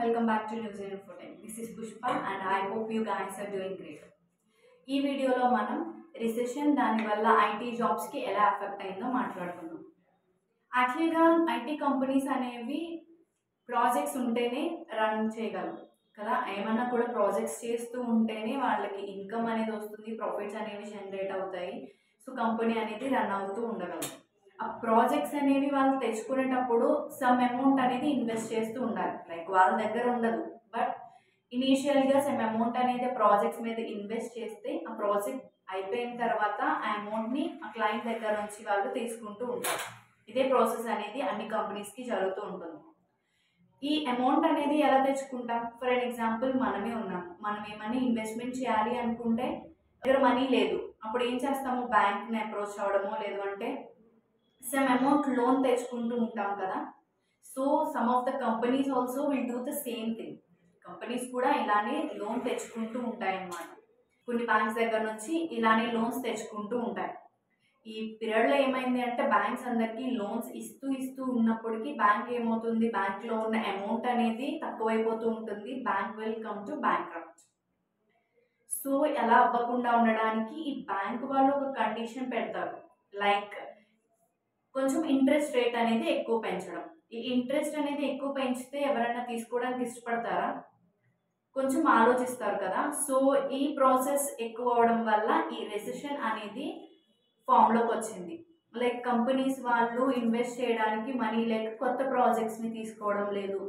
welcome back to New Zealand Infotech. This is Pushpa and I hope you guys are doing great. ఈ వీడియోలో మనం recession దానివల్ల IT జాబ్స్కి ఎలా effect అయిందో మాట్లాడుకుందాం. యాక్చువల్గా ఐటీ కంపెనీస్ అనేవి ప్రాజెక్ట్స్ ఉంటేనే రన్ చేయగలరు కదా. ఏమన్నా కూడా ప్రాజెక్ట్స్ చేస్తూ ఉంటేనే వాళ్ళకి ఇన్కమ్ అనేది వస్తుంది, ప్రాఫిట్స్ అనేవి జనరేట్ అవుతాయి. సో కంపెనీ అనేది రన్ అవుతూ ఉండగలరు. ఆ ప్రాజెక్ట్స్ అనేవి వాళ్ళు తెచ్చుకునేటప్పుడు సమ్ అమౌంట్ అనేది ఇన్వెస్ట్ చేస్తూ ఉండాలి. లైక్ వాళ్ళ దగ్గర ఉండదు, బట్ ఇనీషియల్గా సమ్ అమౌంట్ అనేది ప్రాజెక్ట్స్ మీద ఇన్వెస్ట్ చేస్తే ఆ ప్రాజెక్ట్ అయిపోయిన తర్వాత ఆ అమౌంట్ని ఆ క్లయింట్ దగ్గర నుంచి వాళ్ళు తీసుకుంటూ ఉంటారు. ఇదే ప్రాసెస్ అనేది అన్ని కంపెనీస్కి జరుగుతూ ఉంటుంది. ఈ అమౌంట్ అనేది ఎలా తెచ్చుకుంటాం? ఫర్ ఎన్ ఎగ్జాంపుల్ మనమే ఉన్నాం, మనం ఏమన్నా ఇన్వెస్ట్మెంట్ చేయాలి అనుకుంటే దగ్గర మనీ లేదు, అప్పుడు ఏం చేస్తాము? బ్యాంక్ని అప్రోచ్ అవ్వడమో లేదు అంటే సమ్ అమౌంట్ లోన్ తెచ్చుకుంటూ ఉంటాం కదా. So some of the companies also will do the same thing. Companies కూడా ఇలానే లోన్ తెచ్చుకుంటూ ఉంటాయి అన్నమాట. కొన్ని బ్యాంక్స్ దగ్గర నుంచి ఇలానే లోన్స్ తెచ్చుకుంటూ ఉంటాయి. ఈ పీరియడ్లో ఏమైంది అంటే బ్యాంక్స్ అందరికీ లోన్స్ ఇస్తూ ఉన్నప్పటికీ బ్యాంక్ ఏమవుతుంది, బ్యాంక్లో ఉన్న అమౌంట్ అనేది తక్కువైపోతూ ఉంటుంది. Bank will come to bankrupt. So ఎలా అవ్వకుండా ఉండడానికి ఈ బ్యాంక్ వాళ్ళు ఒక కండిషన్ పెడతారు, లైక్ కొంచెం ఇంట్రెస్ట్ రేట్ అనేది ఎక్కువ పెంచడం. ఈ ఇంట్రెస్ట్ అనేది ఎక్కువ పెంచితే ఎవరైనా తీసుకోవడానికి ఇష్టపడతారా? కొంచెం ఆలోచిస్తారు కదా. సో ఈ ప్రాసెస్ ఎక్కువ అవడం వల్ల ఈ రెసెషన్ అనేది ఫామ్లోకి వచ్చింది. లైక్ కంపెనీస్ వాళ్ళు ఇన్వెస్ట్ చేయడానికి మనీ లేక కొత్త ప్రాజెక్ట్స్ని తీసుకోవడం లేదు,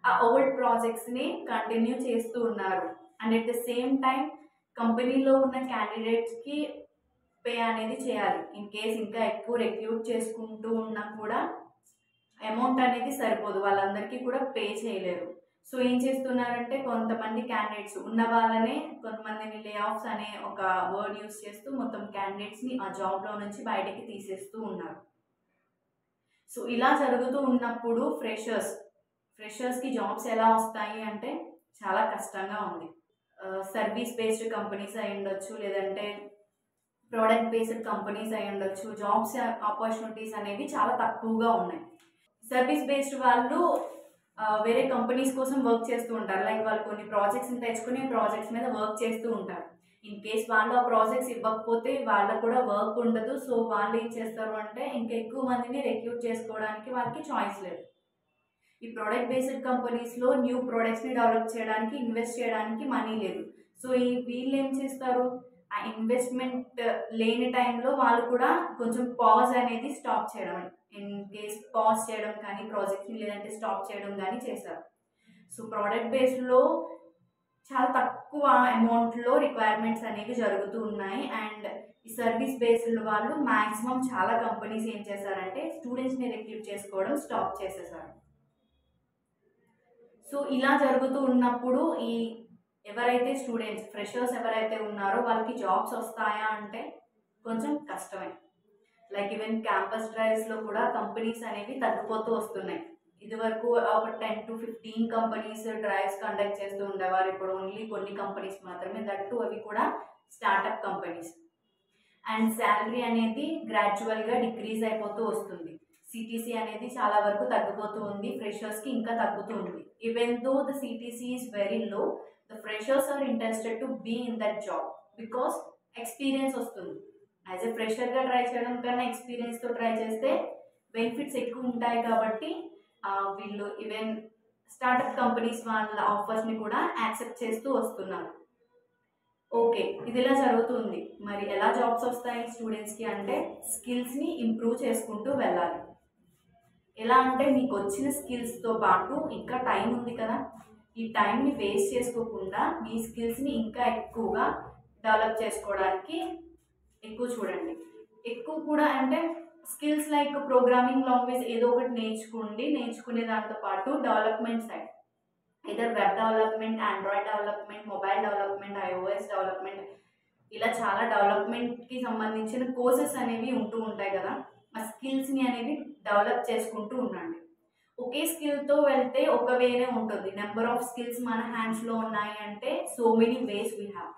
ఆ ఓల్డ్ ప్రాజెక్ట్స్ని కంటిన్యూ చేస్తూ ఉన్నారు. And at the same time కంపెనీలో ఉన్న క్యాండిడేట్స్కి పే అనేది చేయాలి. ఇన్ కేస్ ఇంకా ఎక్కువ రిక్రూట్ చేసుకుంటూ ఉన్నా కూడా అమౌంట్ అనేది సరిపోదు, వాళ్ళందరికీ కూడా పే చేయలేరు. సో ఏం చేస్తున్నారంటే కొంతమంది క్యాండిడేట్స్ ఉన్న వాళ్ళనే కొంతమందిని లే ఆఫ్స్ అనే ఒక వర్డ్ యూస్ చేస్తూ మొత్తం క్యాండిడేట్స్ని ఆ జాబ్లో నుంచి బయటకి తీసేస్తూ ఉన్నారు. సో ఇలా జరుగుతూ ఉన్నప్పుడు ఫ్రెషర్స్కి జాబ్స్ ఎలా వస్తాయి అంటే చాలా కష్టంగా ఉంది. సర్వీస్ బేస్డ్ కంపెనీస్ అయి ఉండొచ్చు, లేదంటే ప్రోడక్ట్ బేస్డ్ కంపెనీస్ అయి ఉండొచ్చు. జాబ్స్ ఆపర్చునిటీస్ అనేవి చాలా తక్కువగా ఉన్నాయి. సర్వీస్ బేస్డ్ వాళ్ళు వేరే కంపెనీస్ కోసం వర్క్ చేస్తూ ఉంటారు. లైక్ వాళ్ళు కొన్ని ప్రాజెక్ట్స్ని తెచ్చుకుని ప్రాజెక్ట్స్ మీద వర్క్ చేస్తూ ఉంటారు. ఇన్ కేస్ వాళ్ళు ఆ ప్రాజెక్ట్స్ ఇవ్వకపోతే వాళ్ళకు కూడా వర్క్ ఉండదు. సో వాళ్ళు ఏం చేస్తారు అంటే ఇంకా ఎక్కువ మందిని రిక్రూట్ చేసుకోవడానికి వాళ్ళకి చాయిస్ లేదు. ఈ ప్రోడక్ట్ బేస్డ్ కంపెనీస్లో న్యూ ప్రోడక్ట్స్ని డెవలప్ చేయడానికి ఇన్వెస్ట్ చేయడానికి మనీ లేదు. సో వీళ్ళు ఏం చేస్తారు, ఆ ఇన్వెస్ట్మెంట్ లేని టైంలో వాళ్ళు కూడా కొంచెం పాజ్ అనేది స్టాప్ చేయడం, ఇన్ కేస్ పాజ్ చేయడం కానీ ప్రాజెక్ట్ని లేదంటే స్టాప్ చేయడం కానీ చేశారు. సో ప్రోడక్ట్ బేస్డ్లో చాలా తక్కువ అమౌంట్లో రిక్వైర్మెంట్స్ అనేవి జరుగుతూ ఉన్నాయి. అండ్ ఈ సర్వీస్ బేస్డ్ వాళ్ళు మ్యాక్సిమం చాలా కంపెనీస్ ఏం చేశారంటే స్టూడెంట్స్ని రిక్రూట్ చేసుకోవడం స్టాప్ చేసేసారు. సో ఇలా జరుగుతూ ఉన్నప్పుడు ఈ ఎవరైతే స్టూడెంట్స్ ఫ్రెషర్స్ ఎవరైతే ఉన్నారో వాళ్ళకి జాబ్స్ వస్తాయా అంటే కొంచెం కష్టమే. లైక్ ఈవెన్ క్యాంపస్ డ్రైవ్స్లో కూడా కంపెనీస్ అనేవి తగ్గిపోతూ వస్తున్నాయి. ఇదివరకు ఒక 10 to 15 కంపెనీస్ డ్రైవ్స్ కండక్ట్ చేస్తూ ఉండేవారు. ఇప్పుడు ఓన్లీ కొన్ని కంపెనీస్ మాత్రమే, దట్టు అవి కూడా స్టార్టప్ కంపెనీస్. అండ్ శాలరీ అనేది గ్రాడ్యువల్గా డిక్రీజ్ అయిపోతూ వస్తుంది. సిటీసీ అనేది చాలా వరకు తగ్గిపోతూ ఉంది, ఫ్రెషర్స్కి ఇంకా తగ్గుతూ ఉంది. Even though the CTC is very low, the freshers are interested to be in that job because experience వస్తుంది. యాజ్ ఎ ఫ్రెషర్గా ట్రై చేయడం కన్నా ఎక్స్పీరియన్స్తో ట్రై చేస్తే బెనిఫిట్స్ ఎక్కువ ఉంటాయి. కాబట్టి వీళ్ళు ఈవెన్ స్టార్టప్ కంపెనీస్ వాళ్ళ ఆఫర్స్ని కూడా యాక్సెప్ట్ చేస్తూ వస్తున్నారు. ఓకే, ఇది ఇలా జరుగుతుంది. మరి ఎలా జాబ్స్ వస్తాయి స్టూడెంట్స్కి అంటే స్కిల్స్ని ఇంప్రూవ్ చేసుకుంటూ వెళ్ళాలి. ఎలా అంటే మీకు వచ్చిన స్కిల్స్తో పాటు ఇంకా టైం ఉంది కదా, ఈ టైంని వేస్ట్ చేసుకోకుండా మీ స్కిల్స్ని ఇంకా ఎక్కువగా డెవలప్ చేసుకోవడానికి ఎక్కువ చూడండి. ఎక్కువ కూడా అంటే స్కిల్స్ లైక్ ప్రోగ్రామింగ్ లాంగ్వేజ్ ఏదో ఒకటి నేర్చుకునే దాంతో పాటు development side either web development, Android development, mobile development, iOS development, ఇలా చాలా డెవలప్మెంట్కి సంబంధించిన కోర్సెస్ అనేవి ఉంటూ ఉంటాయి కదా. ఆ స్కిల్స్ని అనేవి డెవలప్ చేసుకుంటూ ఉండండి. ఒకే స్కిల్తో వెళ్తే ఒక వేనే ఉంటుంది. నెంబర్ ఆఫ్ స్కిల్స్ మన హ్యాండ్స్లో ఉన్నాయి అంటే so many ways we have.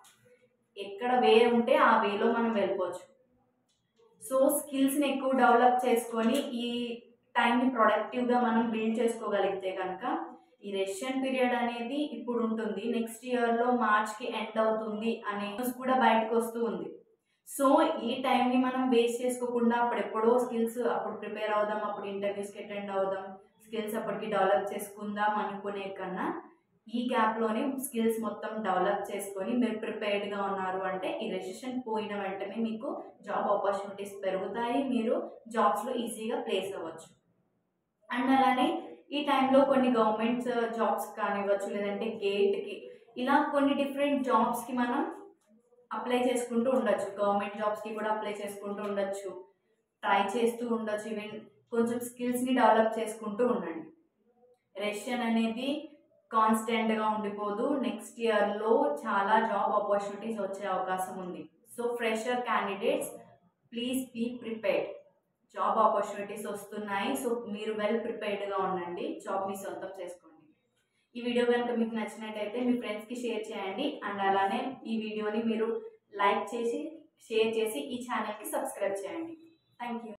ఎక్కడ వే ఉంటే ఆ వేలో మనం వెళ్ళిపోవచ్చు. సో స్కిల్స్ని ఎక్కువ డెవలప్ చేసుకొని ఈ టైంని ప్రొడక్టివ్గా మనం బిల్డ్ చేసుకోగలిగితే కనుక ఈ రెసిషన్ పీరియడ్ అనేది ఇప్పుడు ఉంటుంది, నెక్స్ట్ ఇయర్లో మార్చ్కి ఎండ్ అవుతుంది అనే న్యూస్ కూడా బయటకు వస్తూ ఉంది. సో ఈ టైంని మనం వేస్ట్ చేసుకోకుండా అప్పుడెప్పుడో స్కిల్స్ అప్పుడు ప్రిపేర్ అవుదాం, అప్పుడు ఇంటర్వ్యూస్కి అటెండ్ అవుదాం, స్కిల్స్ అప్పటికి డెవలప్ చేసుకుందాం అనుకునే కన్నా ఈ గ్యాప్లోనే స్కిల్స్ మొత్తం డెవలప్ చేసుకొని మీరు ప్రిపేర్డ్గా ఉన్నారు అంటే ఈ రెసిషన్ పోయిన వెంటనే మీకు జాబ్ ఆపర్చునిటీస్ పెరుగుతాయి, మీరు జాబ్స్లో ఈజీగా ప్లేస్ అవ్వచ్చు. అండ్ అలానే ఈ టైంలో కొన్ని గవర్నమెంట్ జాబ్స్ కానివ్వచ్చు, లేదంటే గేట్కి ఇలా కొన్ని డిఫరెంట్ జాబ్స్కి మనం అప్లై చేసుకుంటూ ఉండొచ్చు. గవర్నమెంట్ జాబ్స్కి కూడా అప్లై చేసుకుంటూ ఉండొచ్చు, ట్రై చేస్తూ ఉండొచ్చు. ఈవెన్ కొంచెం స్కిల్స్ని డెవలప్ చేసుకుంటూ ఉండండి. రెసిషన్ అనేది కాన్స్టెంట్గా ఉండిపోదు, నెక్స్ట్ ఇయర్లో చాలా జాబ్ ఆపర్చునిటీస్ వచ్చే అవకాశం ఉంది. So fresher candidates please be prepared, job opportunities వస్తున్నాయి. సో మీరు వెల్ ప్రిపేర్డ్గా ఉండండి, జాబ్ని సొంతం చేసుకోండి. ఈ వీడియో కనుక మీకు నచ్చినట్టయితే మీ ఫ్రెండ్స్కి షేర్ చేయండి. అండ్ అలానే ఈ వీడియోని మీరు లైక్ చేసి షేర్ చేసి ఈ ఛానల్కి సబ్స్క్రైబ్ చేయండి. Thank you.